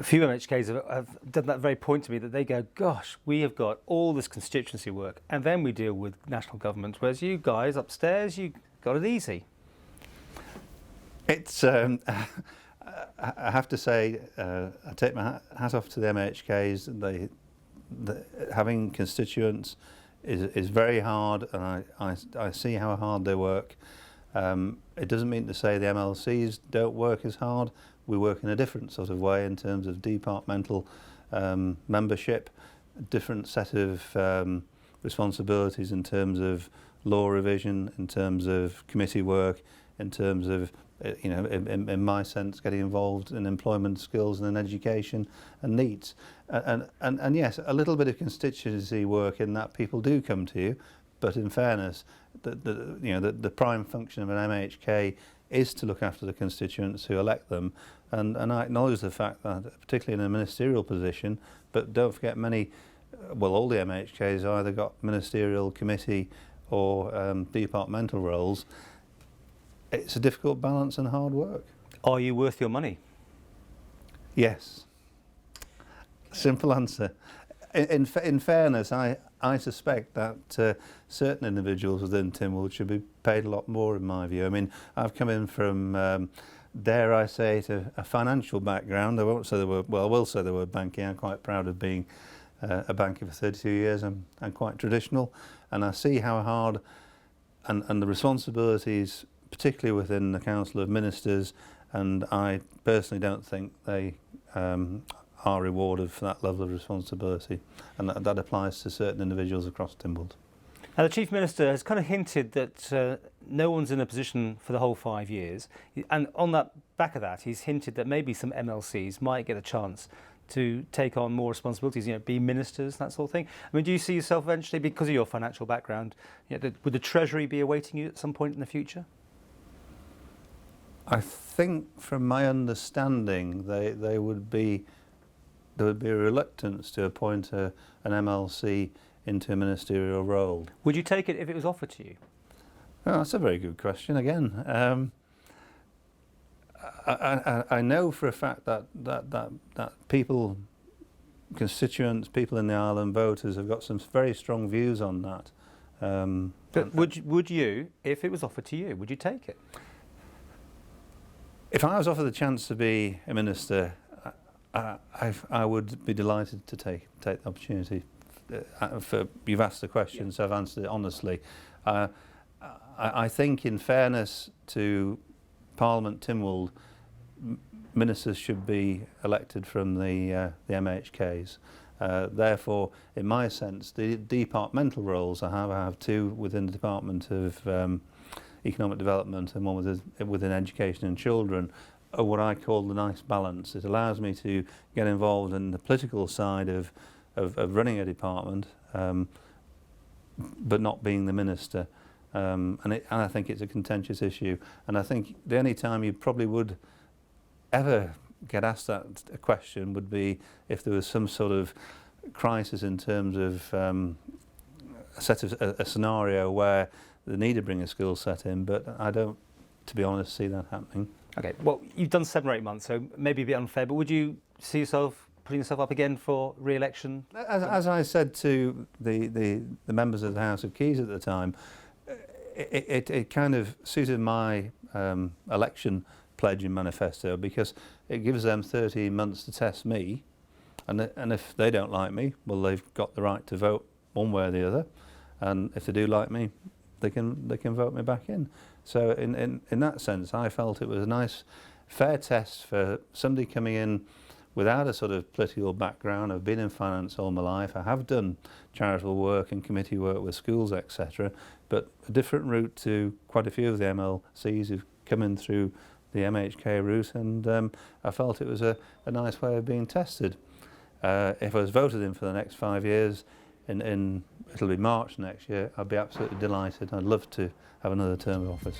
A few MHKs have done that very point to me, that they go, gosh, we have got all this constituency work and then we deal with national government, whereas you guys upstairs, you got it easy. It's, I have to say, I take my hat off to the MHKs. Having constituents is very hard, and I see how hard they work. It doesn't mean to say the MLCs don't work as hard. We work in a different sort of way in terms of departmental membership, different set of responsibilities in terms of law revision, in terms of committee work, in terms of, you know, in my sense, getting involved in employment skills and in education and needs. And yes, a little bit of constituency work in that people do come to you, but in fairness, the prime function of an MHK is to look after the constituents who elect them, and I acknowledge the fact that, particularly in a ministerial position, but don't forget many, well, all the MHKs either got ministerial, committee or departmental roles. It's a difficult balance and hard work. Are you worth your money? Yes. Simple answer. In fairness, I suspect that certain individuals within Tynwald should be paid a lot more, in my view. I mean, I've come in from, dare I say it, a financial background. I won't say the word, well, I will say the word banking. I'm quite proud of being a banker for 32 years. I'm quite traditional, and I see how hard and the responsibilities, particularly within the Council of Ministers, and I personally don't think they are rewarded for that level of responsibility, and that applies to certain individuals across Tynwald. Now, the Chief Minister has kind of hinted that no one's in a position for the whole 5 years, and on that back of that, he's hinted that maybe some MLCs might get a chance to take on more responsibilities, you know, be ministers, that sort of thing. I mean, do you see yourself eventually, because of your financial background, you know, would the Treasury be awaiting you at some point in the future? I think, from my understanding, there would be a reluctance to appoint an MLC into a ministerial role. Would you take it if it was offered to you? Oh, that's a very good question again. I know for a fact that people, constituents, people in the Island, voters, have got some very strong views on that. But would you, if it was offered to you, would you take it? If I was offered the chance to be a minister, I would be delighted to take the opportunity. You've asked the question, yeah. So I've answered it honestly. I think, in fairness to Parliament Tynwald, ministers should be elected from the MHKs. Therefore, in my sense, the departmental roles I have two within the Department of Economic Development and one within Education and Children, are what I call the nice balance. It allows me to get involved in the political side of running a department, but not being the minister. And I think it's a contentious issue. And I think the only time you probably would ever get asked that question would be if there was some sort of crisis in terms of a scenario where they need to bring a skill set in, but I don't, to be honest, see that happening. Okay, well, you've done 7 or 8 months, so maybe a bit unfair, but would you see yourself putting yourself up again for re-election? As I said to the members of the House of Keys at the time, it kind of suited my election pledge and manifesto, because it gives them 13 months to test me, and if they don't like me, well, they've got the right to vote one way or the other, and if they do like me, they can vote me back in. So in that sense, I felt it was a nice, fair test for somebody coming in without a sort of political background. I've been in finance all my life. I have done charitable work and committee work with schools, etc. But a different route to quite a few of the MLCs who've come in through the MHK route, and I felt it was a nice way of being tested. If I was voted in for the next 5 years, it'll be March next year, I'd be absolutely delighted. I'd love to have another term of office.